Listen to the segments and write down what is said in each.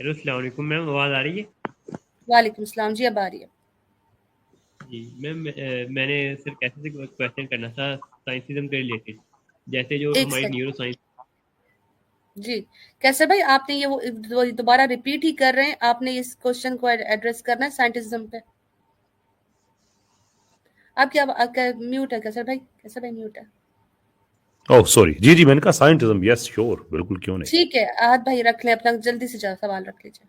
Hello السلام علیکم میم، آواز آ رہی ہے؟ وعلیکم السلام جی، اب آ رہی ہے. جی میم، میں نے صرف کیسے سے کویشچن کرنا تھا سائنسزم کے ریلیٹڈ، جیسے جو ایک ہماری سیکنڈ نیورو سائنس. جی. کیسر بھائی آپ نے یہ وہ دوبارہ ریپیٹ ہی کر رہے ہیں، آپ نے اس کوشچن کو ایڈریس کرنا ہے سائنٹزم پہ. آپ کیا میوٹ ہے کیسر بھائی؟ کیسر بھائی میوٹ ہے. اوہ سوری، جی میں نے کہا سائنٹزم، یس شیور، بالکل کیوں نہیں. ٹھیک ہے، آہد بھائی رکھ لیں اپنا، جلدی سے سوال رکھ لیجیے.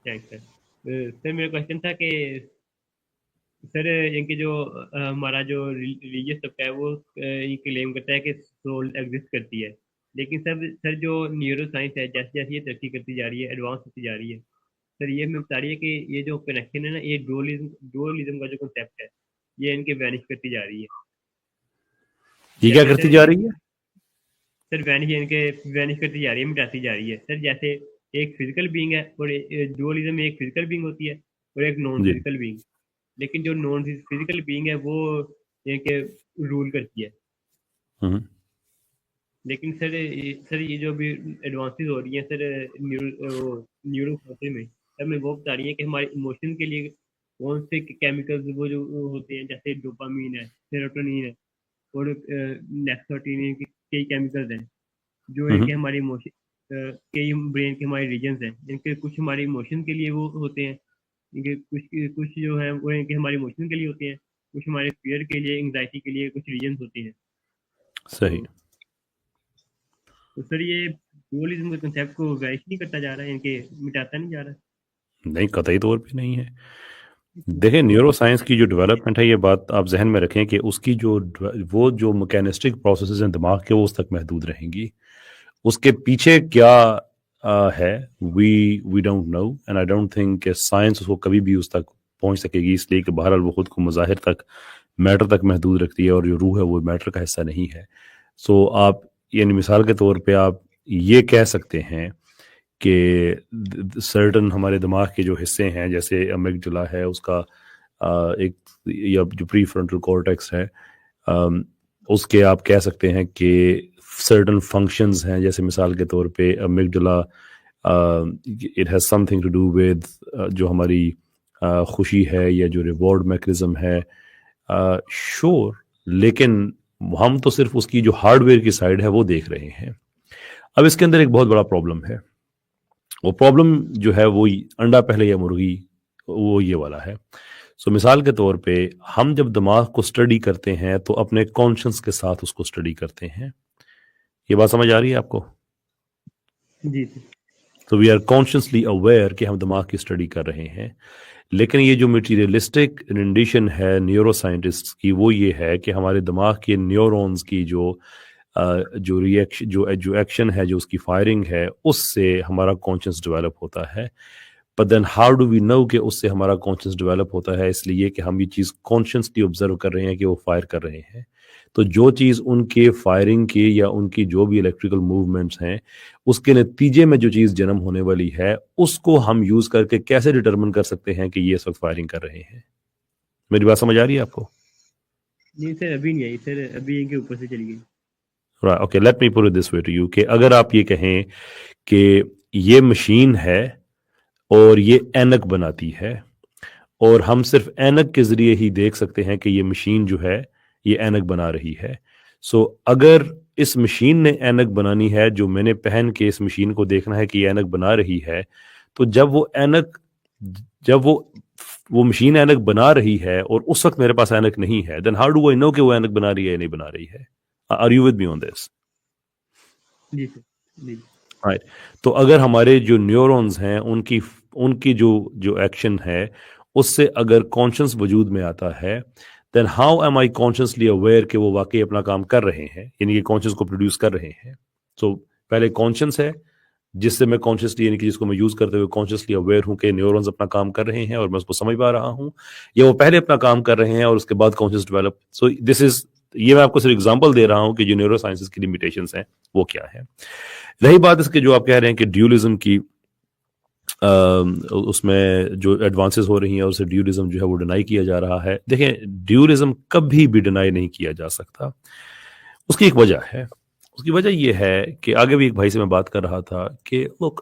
تھینکس سر. سر میرا کویشچن تھا کہ سر ان کے جو ہمارا جو ریلیجیس طبقہ ہے وہ یہ کلیم کرتا ہے کہ سول ایگزسٹ کرتی ہے، لیکن سر جو نیورو سائنس ہے جیسے جیسے یہ ترقی کرتی جا رہی ہے، ایڈوانس ہوتی جا رہی ہے، سر یہ ہمیں بتا رہی ہے کہ یہ جو کنیکشن ہے نا، یہ ڈوئلزم کا جو کنسیپٹ ہے یہ ان کے وینش کرتی جا رہی ہے. یہ کیا جیسے کرتی سر جا رہی ہے؟ سر وینش کرتی جا رہی ہے، مٹاتی جا رہی ہے. سر جیسے ایک فزیکل بینگ ہے اور ڈوئلزم میں ایک فزیکل بینگ ہوتی ہے اور ایک نان جی فزیکل بینگ، لیکن جو نان فزیکل بینگ ہے وہ یہ کہ رول کرتی ہے. ہوں. لیکن سر یہ جو ابھی ایڈوانسز ہو رہی ہیں سر نیورو سائنس میں، ہمیں وہ بتا رہی ہیں کہ ہمارے ایموشن کے لیے کون سے کیمیکلز وہ جو ہوتے ہیں، جیسے ڈوپامین ہے، سیروٹونین ہے اور نیکسوٹین، کئی کیمیکلز ہیں جو ان کے ہمارے ایموشن، کئی برین کے ہمارے ریجنز ہیں، ان کے کچھ ہمارے ایموشن کے لیے وہ ہوتے ہیں، ان کے کچھ جو ہیں وہ ان کے ہمارے ایموشن کے لیے ہوتے ہیں، کچھ ہمارے فیئر کے لیے، انگزائٹی کے لیے کچھ ریجنز ہوتے ہیں. صحیح. تو سر یہ ڈوئلزم کے کنسیپٹ کو ویش نہیں کرتا جا رہا ہے، ان کے مٹاتا نہیں جا رہا؟ نہیں، قطعی طور پہ نہیں ہے. دیکھیں نیورو سائنس کی جو ڈیولپمنٹ ہے، یہ بات آپ ذہن میں رکھیں کہ اس کی وہ جو میکینسٹک پروسیسز ہیں دماغ کے، وہ اس تک محدود رہیں گی. اس کے پیچھے کیا ہے، we don't know, and I don't think کہ سائنس اس کو کبھی بھی اس تک پہنچ سکے گی، اس لیے کہ بہرحال وہ خود کو مظاہر تک، میٹر تک محدود رکھتی ہے، اور جو روح ہے وہ میٹر کا حصہ نہیں ہے. سو آپ یعنی مثال کے طور پہ آپ یہ کہہ سکتے ہیں کہ سرٹن ہمارے دماغ کے جو حصے ہیں، جیسے امیگڈلا ہے، اس کا ایک، یا جو پری فرنٹل کورٹیکس ہے، اس کے آپ کہہ سکتے ہیں کہ سرٹن فنکشنز ہیں، جیسے مثال کے طور پہ amygdala it has something to do with جو ہماری خوشی ہے یا جو ریوارڈ میکنزم ہے. شور، لیکن ہم تو صرف اس کی جو ہارڈ ویئر کی سائڈ ہے وہ دیکھ رہے ہیں. اب اس کے اندر ایک بہت بڑا پرابلم ہے. وہ پرابلم جو ہے وہ انڈا پہلے یا مرغی، وہ یہ والا ہے. سو مثال کے طور پہ ہم جب دماغ کو سٹڈی کرتے ہیں تو اپنے کانشنس کے ساتھ اس کو سٹڈی کرتے ہیں. یہ بات سمجھ آ رہی ہے آپ کو؟ جی سر. تو وی آر کانشیسلی اویئر کہ ہم دماغ کی سٹڈی کر رہے ہیں. لیکن یہ جو میٹیریلسٹک رینڈیشن ہے نیورو سائنٹسٹ کی، وہ یہ ہے کہ ہمارے دماغ کے نیورونز کی جو ریئیکشن، جو ایکشن ہے، جو اس کی فائرنگ ہے، اس سے ہمارا کانشیس ڈیولپ ہوتا ہے. But then how do we know کہ اس سے ہمارا کانشیس ڈیولپ ہوتا ہے؟ اس لیے کہ ہم یہ چیز کانشیسلی آبزرو کر رہے ہیں کہ وہ فائر کر رہے ہیں. تو جو چیز ان کے فائرنگ کی یا ان کی جو بھی الیکٹریکل موومنٹس ہیں، اس کے نتیجے میں جو چیز جنم ہونے والی ہے، اس کو ہم یوز کر کے کیسے ڈٹرمن کر سکتے ہیں کہ یہ اس وقت فائرنگ کر رہے ہیں. میری بات سمجھ آ رہی ہے آپ کو؟ نہیں سر، ابھی نہیں آئی سر، ابھی ان کے اوپر سے چلی گئی. Okay, let me put it this way to you کہ اگر آپ یہ کہیں کہ یہ مشین ہے اور یہ اینک بناتی ہے، اور ہم صرف اینک کے ذریعے ہی دیکھ سکتے ہیں کہ یہ مشین جو ہے یہ اینک بنا رہی ہے. سو اگر اس مشین نے اینک بنانی ہے، جو میں نے پہن کے اس مشین کو دیکھنا ہے کہ یہ اینک بنا رہی ہے، تو جب وہ مشین اینک بنا رہی ہے اور اس وقت میرے پاس اینک نہیں ہے، دین ہاؤ ڈو آئی نو کہ وہ اینک بنا رہی ہے یا نہیں بنا رہی ہے؟ Are you with me on this? G sir. G. Right. تو اگر ہمارے جو نیورونز ہیں ان کی جو ایکشن ہے، اس سے اگر کانشنس وجود میں آتا ہے، then how am I consciously aware کہ وہ واقعی اپنا کام کر رہے ہیں، یعنی کہ کانشنس کو پروڈیوس کر رہے ہیں. سو پہلے کانشنس ہے، جس سے میں کانشیسلی، یعنی کہ جس کو میں یوز کرتے ہوئے کانشیسلی اویئر ہوں کہ نیورونز اپنا کام کر رہے ہیں اور میں اس کو سمجھ پا رہا ہوں، یا وہ پہلے اپنا کام کر رہے ہیں اور اس کے بعد کانشیس ڈیولپ. سو دس از، یہ میں آپ کو صرف اگزامپل دے رہا ہوں کہ جو نیورو سائنسز کی لمیٹیشنز ہیں وہ کیا ہے. رہی بات اس کے جو آپ کہہ رہے ہیں کہ ڈیولزم کی، اس میں جو ایڈوانسز ہو رہی ہیں اور اسے ڈیولزم جو ہے وہ ڈینائی کیا جا رہا ہے. دیکھیں ڈیولزم کبھی بھی ڈینائی نہیں کیا جا سکتا. اس کی ایک وجہ ہے. اس کی وجہ یہ ہے کہ آگے بھی ایک بھائی سے میں بات کر رہا تھا کہ لوک،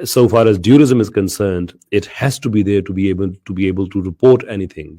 so far as dualism is concerned, it has to be there to be able to report anything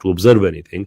to observe anything.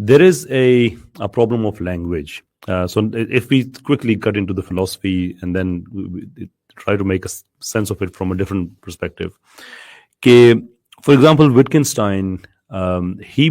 there is a problem of language. So if we quickly cut into the philosophy and then we try to make a sense of it from a different perspective. For example, Wittgenstein, he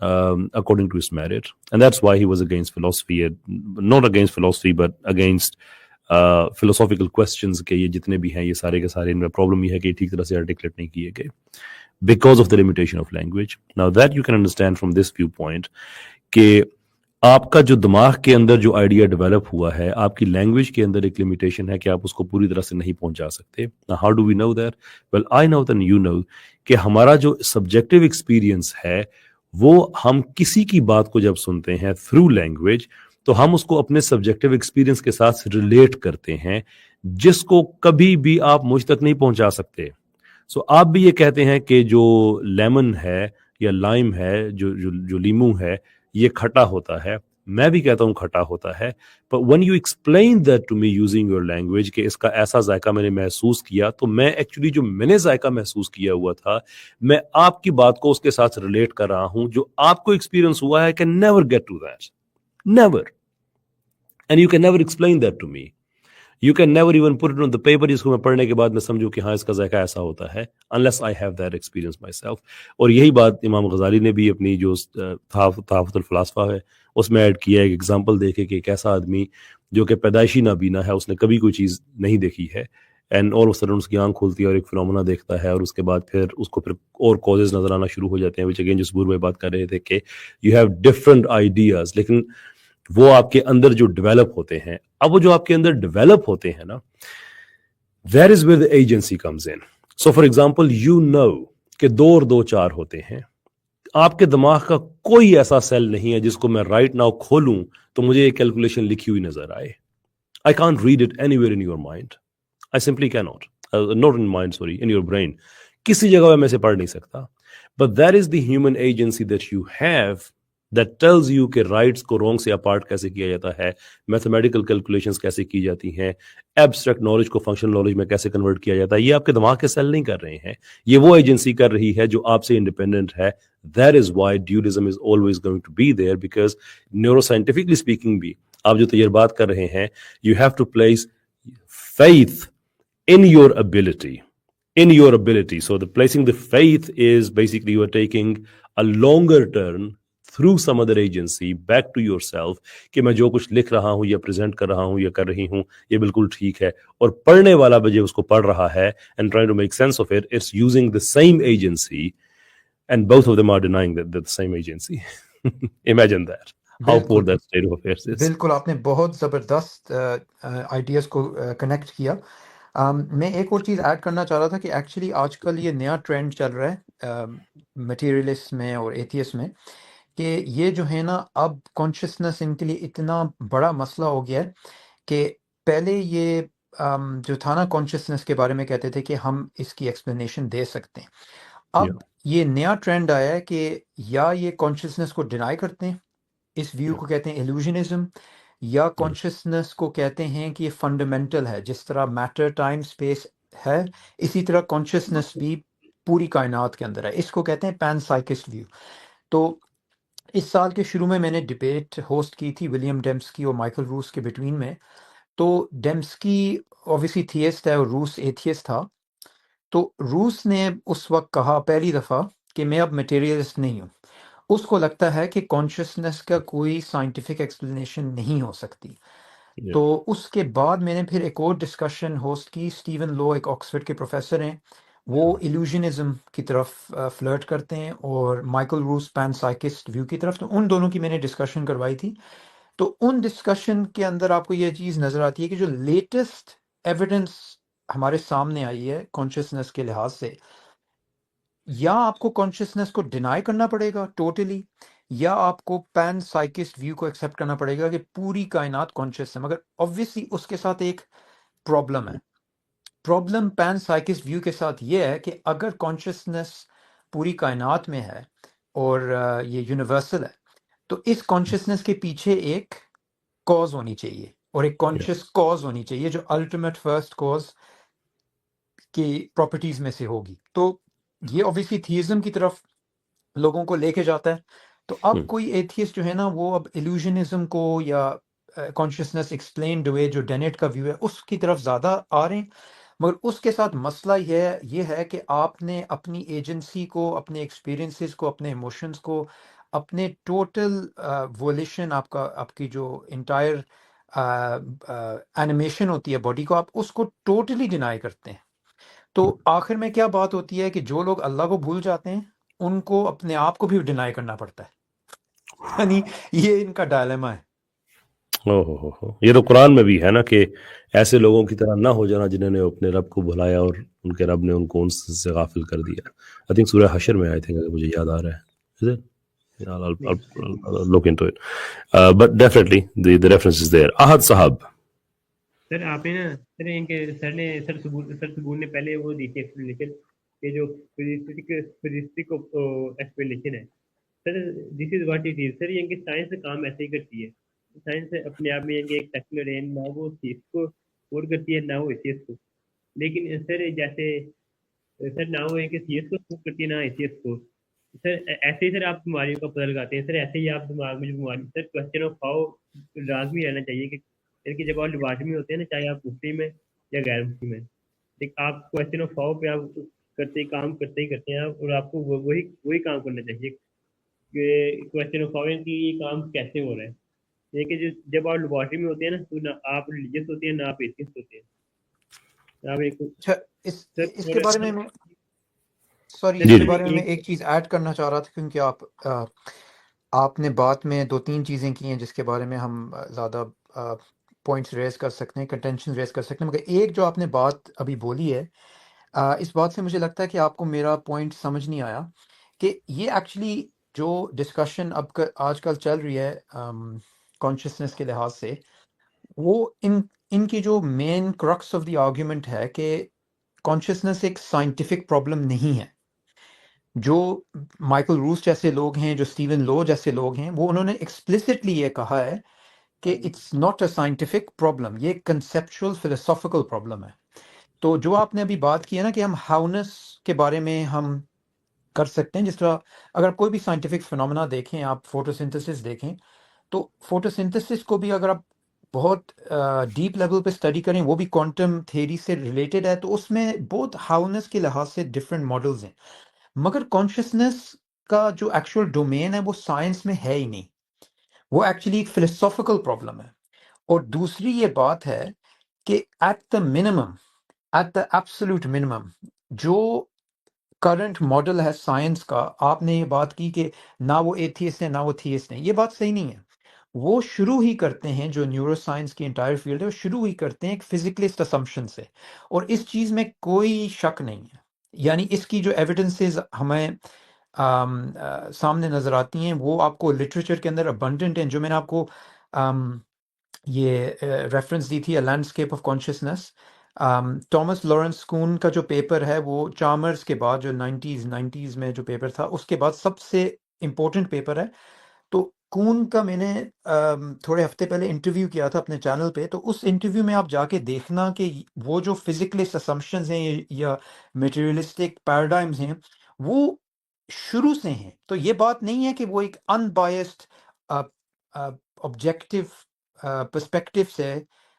according to his merit, and that's why he was against philosophy, not against philosophy but against philosophical questions کے یہ جتنے بھی ہیں یہ سارے کے سارے ان میں پرابلم یہ ہے کہ ٹھیک طرح سے articulate نہیں کیے گئے because of the limitation of language. Now that you can understand from this viewpoint کہ آپ کا جو دماغ کے اندر جو آئیڈیا ڈیولپ ہوا ہے آپ کی لینگویج کے اندر ایک لمیٹیشن ہے کہ آپ اس کو پوری طرح سے نہیں پہنچا سکتے. How do we know that? Well, I know that you know کہ ہمارا جو سبجیکٹیو ایکسپیرینس ہے وہ ہم کسی کی بات کو جب سنتے ہیں تھرو لینگویج تو ہم اس کو اپنے سبجیکٹیو ایکسپیرینس کے ساتھ ریلیٹ کرتے ہیں جس کو کبھی بھی آپ مجھ تک نہیں پہنچا سکتے. سو آپ بھی یہ کہتے ہیں کہ جو لیمن ہے یا لائم ہے جو لیمو ہے یہ کھٹا ہوتا ہے, میں بھی کہتا ہوں کھٹا ہوتا ہے, but when you explain that to me using your language کہ اس کا ایسا ذائقہ میں نے محسوس کیا تو میں ایکچولی جو میں نے ذائقہ محسوس کیا ہوا تھا میں آپ کی بات کو اس کے ساتھ ریلیٹ کر رہا ہوں جو آپ کو ایکسپیرینس ہوا ہے can never get to that, never, and you can never explain that to me. You can never even put it on the paper جس کو میں پڑھنے کے بعد میں سمجھوں کہ ہاں اس کا ذائقہ ایسا ہوتا ہے unless I have that experience myself. اور یہی بات امام غزالی نے بھی اپنی جو تحفۃ الفلاسفہ ہے اس میں ایڈ کیا ہے. ایک ایگزامپل دیکھے کہ ایک ایسا آدمی جو کہ پیدائشی نابینا ہے, اس نے کبھی کوئی چیز نہیں دیکھی ہے اینڈ آل آف سڈن اس کی آنکھ کھولتی ہے اور ایک فنومنا دیکھتا ہے اور اس کے بعد پھر اس کو پھر اور کازز نظر آنا شروع ہو جاتے ہیں which again جس بور بھائی بات کر رہے تھے کہ you have different ideas, لیکن وہ آپ کے اندر جو ڈیولپ ہوتے ہیں. اب وہ جو آپ کے اندر ڈیولپ ہوتے ہیں نا that is where the agency comes in. So for example you know کہ 2 اور 2 4 ہوتے ہیں. آپ کے دماغ کا کوئی ایسا سیل نہیں ہے جس کو میں رائٹ ناؤ کھولوں تو مجھے یہ کیلکولیشن لکھی ہوئی نظر آئے. I can't read it anywhere in your mind. I simply cannot. Not in mind, sorry, in your brain. کسی جگہ میں سے پڑھ نہیں سکتا. But that is the human agency that you have that tells you کہ رائٹس کو wrong سے اپارٹ کیسے کیا جاتا ہے, میتھمیٹیکل کیلکولیشنز کیسے کی جاتی ہیں, ایبسٹریکٹ نالج کو فنکشنل نالج میں کیسے کنورٹ کیا جاتا ہے. یہ آپ کے دماغ کے سیل نہیں کر رہے ہیں, یہ وہ ایجنسی کر رہی ہے جو آپ سے انڈیپینڈنٹ ہے. That is why dualism is always going to be there because neuroscientifically speaking بھی آپ جو تجربات کر رہے ہیں you have to place faith in your ability. In your ability. So the placing the faith is basically you are taking a longer turn through some other agency back to yourself کہ میں جو کچھ لکھ رہا ہوں یا present کر رہا ہوں یا کر رہی ہوں یہ بالکل ٹھیک ہے, اور پڑھنے والا بجے اس کو پڑھ رہا ہے and trying to make sense of it, it's using the same agency and both of them are denying that the same agency. Imagine that. How poor that state of affairs is. بالکل آپ نے بہت زبردست ideas کو connect کیا. میں ایک اور چیز ایڈ کرنا چاہ رہا تھا کہ ایکچولی آج کل یہ نیا ٹرینڈ چل رہا ہے مٹیریلسٹ میں اور ایتھیسٹ میں کہ یہ جو ہے نا اب کانشیسنس ان کے لیے اتنا بڑا مسئلہ ہو گیا ہے کہ پہلے یہ جو تھا نا کانشیسنس کے بارے میں کہتے تھے کہ ہم اس کی ایکسپلینیشن دے سکتے ہیں. اب یہ نیا ٹرینڈ آیا ہے کہ یا یہ کانشیسنس کو ڈینائی کرتے ہیں, اس ویو کو کہتے ہیں ایلوژنزم, یا کانشیسنس کو کہتے ہیں کہ یہ فنڈامنٹل ہے. جس طرح میٹر ٹائم اسپیس ہے اسی طرح کانشیسنس بھی پوری کائنات کے اندر ہے. اس کو کہتے ہیں پین سائکسٹ ویو. تو اس سال کے شروع میں نے ڈبیٹ ہوسٹ کی تھی ولیم ڈیمسکی اور مائیکل روس کے بٹوین میں. تو ڈیمسکی اوبیسلی تھیسٹ ہے اور روس ایتھیسٹ تھا. تو روس نے اس وقت کہا پہلی دفعہ کہ میں اب میٹیریلسٹ نہیں ہوں. اس کو لگتا ہے کہ کانشیسنس کا کوئی سائنٹیفک ایکسپلینیشن نہیں ہو سکتی. تو اس کے بعد میں نے پھر ایک اور ڈسکشن ہوسٹ کی. اسٹیون لو ایک آکسفورڈ کے پروفیسر ہیں, وہ ایلوژنزم کی طرف فلرٹ کرتے ہیں, اور مائیکل روس پین سائکسٹ ویو کی طرف. تو ان دونوں کی میں نے ڈسکشن کروائی تھی. تو ان ڈسکشن کے اندر آپ کو یہ چیز نظر آتی ہے کہ جو لیٹسٹ ایویڈنس ہمارے سامنے آئی ہے کانشیسنس کے لحاظ سے, یا آپ کو کانشیسنس کو ڈینائی کرنا پڑے گا ٹوٹلی, یا آپ کو پین سائکسٹ ویو کو ایکسیپٹ کرنا پڑے گا کہ پوری کائنات کانشیس ہے. مگر obviously اس کے ساتھ ایک پرابلم ہے. پرابلم پین سائکسٹ ویو کے ساتھ یہ ہے کہ اگر کانشیسنس پوری کائنات میں ہے اور یہ یونیورسل ہے, تو اس کانشیسنس کے پیچھے ایک کاز ہونی چاہیے, اور ایک کانشیس کاز ہونی چاہیے جو الٹیمیٹ فرسٹ کاز کی پراپرٹیز میں سے ہوگی. تو یہ obviously تھیزم کی طرف لوگوں کو لے کے جاتا ہے. تو اب کوئی ایتھیسٹ جو ہے نا وہ اب ایلوژنزم کو یا کانشیسنس ایکسپلینڈ ہوئے جو ڈینٹ کا ویو ہے اس کی طرف زیادہ آ رہے ہیں. مگر اس کے ساتھ مسئلہ یہ ہے کہ آپ نے اپنی ایجنسی کو, اپنے ایکسپیرینسز کو, اپنے ایموشنز کو, اپنے ٹوٹل وولیشن, آپ کی جو انٹائر اینیمیشن ہوتی ہے باڈی کو، آپ اس کو ٹوٹلی ڈینائی کرتے ہیں. تو آخر میں کیا بات ہوتی ہے کہ جو لوگ اللہ کو بھول جاتے ہیں ان کو اپنے آپ کو بھی ڈینائی کرنا پڑتا ہے. یعنی یہ ان کا ڈائلیما ہے. ہو یہ تو قرآن میں بھی ہے نا کہ ایسے لوگوں کی طرح نہ ہو جانا جنہوں نے اپنے رب کو بھلایا اور ان کے رب نے ان کو ان سے غافل کر دیا. آئی تھنک سورہ حشر میں آئی تھنک مجھے یاد آ رہا ہے. look into it. But definitely the reference is there. Ahad Sahab. سر آپ نے نا سر ان کے سر سبور نے پہلے وہ دی تھی ایکسپلینیشن کہ جو فزسٹک ایکسپلینیشن ہے سر دس از واٹ اٹ از. سر یہ ان کی سائنس کام ایسے ہی کرتی ہے. سائنس اپنے آپ میں ایک سیکولر ہے، نہ وہ چیز کو اور کرتی ہے نہ وہ حیثیت کو. لیکن سر جیسے سر نہ وہ ہے کہ حیثیت کو کرتی ہے نہ حیثیت کو. سر ایسے ہی سر آپ بیماریوں کا پتہ لگاتے ہیں. سر ایسے ہی آپ دماغ میں جو بیماری سر کوشچن آف ہاؤ لازمی رہنا چاہیے کہ جب آپ لیبارٹری میں ہوتے ہیں نا، چاہے آپ مسلم ہیں یا غیر مسلم ہیں، لیکن آپ کوشچن آف ہاؤ پہ آپ کرتے ہیں آپ، اور آپ کو وہی کام کرنا چاہیے کہ کوشچن آف ہاؤ کہ یہ کام کیسے ہو رہا ہے. یہ کہ جب آپ لیبارٹری میں ہوتے ہیں نا تو نہ آپ ریلیجیس ہوتے ہیں نہ آپ ایتھیسٹ ہوتے ہیں. آپ ایک اچھا اس کے بارے میں سر اس کے بارے میں ایک چیز ایڈ کرنا چاہ رہا تھا، کیونکہ آپ نے بات میں 2-3 چیزیں کی ہیں جس کے بارے میں ہم زیادہ پوائنٹس ریز کر سکتے ہیں، کنٹینشن ریز کر سکتے ہیں، مگر ایک جو آپ نے بات ابھی بولی ہے اس بات سے مجھے لگتا ہے کہ آپ کو میرا پوائنٹ سمجھ نہیں آیا کہ یہ ایکچولی جو ڈسکشن اب آج کل چل رہی ہے کانشیسنس کے لحاظ سے، وہ ان کی جو مین کرکس آف دی آرگیومنٹ ہے کہ کانشیسنس ایک سائنٹیفک پرابلم نہیں ہے. جو مائیکل روس جیسے لوگ ہیں، جو اسٹیون لو جیسے لوگ ہیں، وہ انہوں نے ایکسپلسٹلی یہ کہا ہے کہ it's not a scientific problem, یہ کنسیپچول فلسافیکل پرابلم ہے. تو جو آپ نے ابھی بات کی ہے نا کہ ہم ہاؤنس کے بارے میں ہم کر سکتے ہیں، جس طرح اگر کوئی بھی سائنٹیفک فنومنا دیکھیں، آپ فوٹوسنتھسس دیکھیں، تو فوٹوسنتھسس کو بھی اگر آپ بہت ڈیپ لیول پہ اسٹڈی کریں، وہ بھی کوانٹم تھیوری سے ریلیٹڈ ہے، تو اس میں بہت ہاؤنس کے لحاظ سے ڈفرینٹ ماڈلز ہیں. مگر کانشیسنس کا جو ایکچوئل ڈومین ہے وہ سائنس میں ہے ہی نہیں، وہ ایکچولی ایک فلسافیکل پرابلم ہے. اور دوسری یہ بات ہے کہ at the minimum, at the absolute minimum, جو کرنٹ ماڈل ہے سائنس کا، آپ نے یہ بات کی کہ نہ وہ ایتھیسٹ ہیں نہ وہ تھیسٹ ہیں، یہ بات صحیح نہیں ہے. وہ شروع ہی کرتے ہیں، جو نیورو سائنس کی انٹائر فیلڈ ہے، وہ شروع ہی کرتے ہیں ایک فزیکلسٹ اسمپشن سے، اور اس چیز میں کوئی شک نہیں ہے. یعنی اس کی جو ایویڈنسز ہمیں سامنے نظر آتی ہیں وہ آپ کو لٹریچر کے اندر ابنڈنٹ ہیں. جو میں نے آپ کو یہ ریفرنس دی تھی، a landscape of consciousness, Thomas Lawrence کون کا جو پیپر ہے، وہ چارمرز کے بعد جو نائنٹیز میں جو پیپر تھا اس کے بعد سب سے امپورٹنٹ پیپر ہے. تو کون کا میں نے تھوڑے ہفتے پہلے انٹرویو کیا تھا اپنے چینل پہ، تو اس انٹرویو میں آپ جا کے دیکھنا کہ وہ جو فزیکلسٹ اسمپشنز ہیں یا میٹیریلسٹک پیراڈائمز ہیں وہ شروع سے ہیں. تو یہ بات نہیں ہے کہ وہ ایک ان بائسڈ آبجیکٹو پرسپیکٹو سے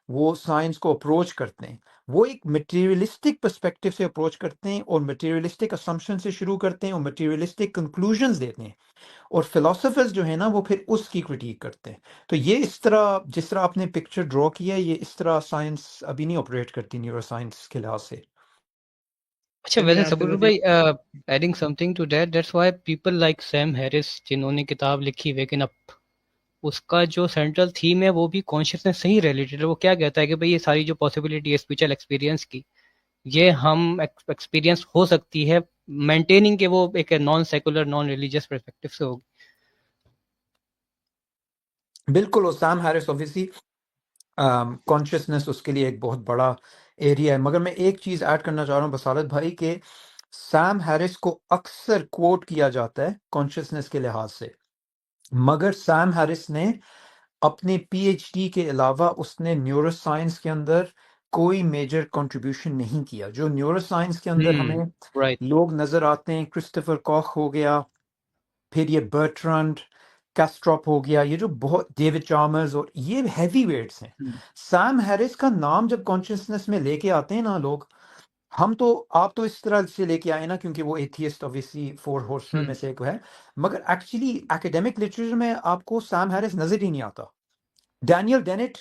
وہ سائنس کو اپروچ کرتے ہیں، وہ ایک مٹیریلسٹک پرسپیکٹو سے اپروچ کرتے ہیں اور مٹیریلسٹک اسمپشن سے شروع کرتے ہیں اور مٹیریلسٹک کنکلوژنز دیتے ہیں، اور فلاسفرز جو ہیں نا وہ پھر اس کی کرٹیک کرتے ہیں. تو یہ اس طرح جس طرح آپ نے پکچر ڈرا کیا ہے، یہ اس طرح سائنس ابھی نہیں آپریٹ کرتی نیورو سائنس کے لحاظ سے. اچھا ویسے صبور بھائی adding something to that, that's why people like Sam Harris جنہوں نے کتاب لکھی ویکن اپ، اس کا جو سینٹرل تھیم ہے وہ بھی کانشیسنس سے ہی ریلیٹڈ ہے. وہ کیا کہتا ہے کہ بھئی یہ ساری جو پاسبلٹی ہے اسپیچل ایکسپیرینس کی، یہ ہم ایکسپیرینس ہو سکتی ہے مینٹیننگ کہ وہ ایک naan secular naan religious perspective سے ہوگی. بالکل. اور سیم ہیرس اوبویسلی کانشیسنس اس کے لیے ایک بہت بڑا ایریا ہے. مگر میں ایک چیز ایڈ کرنا چاہ رہا ہوں بصارت بھائی، کہ سیم ہیرس کو اکثر کوٹ کیا جاتا ہے کانشیسنس کے لحاظ سے، مگر سیم ہیرس نے اپنے پی ایچ ڈی کے علاوہ اس نے نیورو سائنس کے اندر کوئی میجر کنٹریبیوشن نہیں کیا. جو نیورو سائنس کے اندر ہمیں رائٹ. لوگ نظر آتے ہیں، کرسٹوفر کوخ ہو گیا، پھر یہ برٹرانڈ کیسٹروپ ہو گیا، یہ جو بہت ڈیوڈ چارمرز، اور یہ ہیوی ویٹس ہیں. سیم ہیرس کا نام جب کانشیسنس میں لے کے آتے ہیں نا لوگ، آپ تو اس طرح سے لے کے آئے نا کیونکہ وہ ایتھیسٹ اوبویسلی 4 ہورسمین میں سے ایک ہے، مگر ایکچولی ایکیڈیمک لٹریچر میں آپ کو سیم ہیرس نظر ہی نہیں آتا. ڈینیل ڈینٹ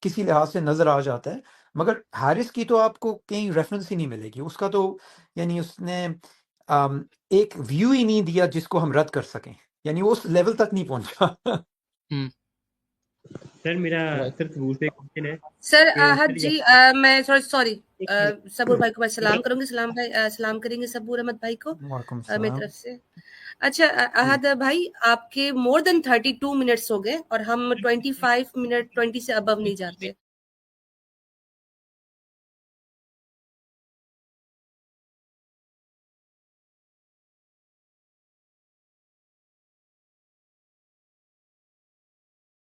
کسی لحاظ سے نظر آ جاتا ہے، مگر ہیرس کی تو آپ کو کہیں ریفرنس ہی نہیں ملے گی. اس کا تو یعنی اس نے ایک ویو ہی نہیں دیا جس کو ہم رد کر سکیں، یعنی وہ اس لیول تک نہیں پہنچا. سر میرا سر ثبوت سے کوشچن ہے سر کہ احد سر جی میں سوری صبور بھائی کو میں سلام کروں گی. سلام بھائی سلام کریں گے صبور احمد بھائی کو وعلیکم میری السلام. طرف سے. اچھا احد بھائی آپ کے مور دین 32 منٹس ہو گئے اور ہم 25 منٹ 20 سے ابو نہیں جاتے.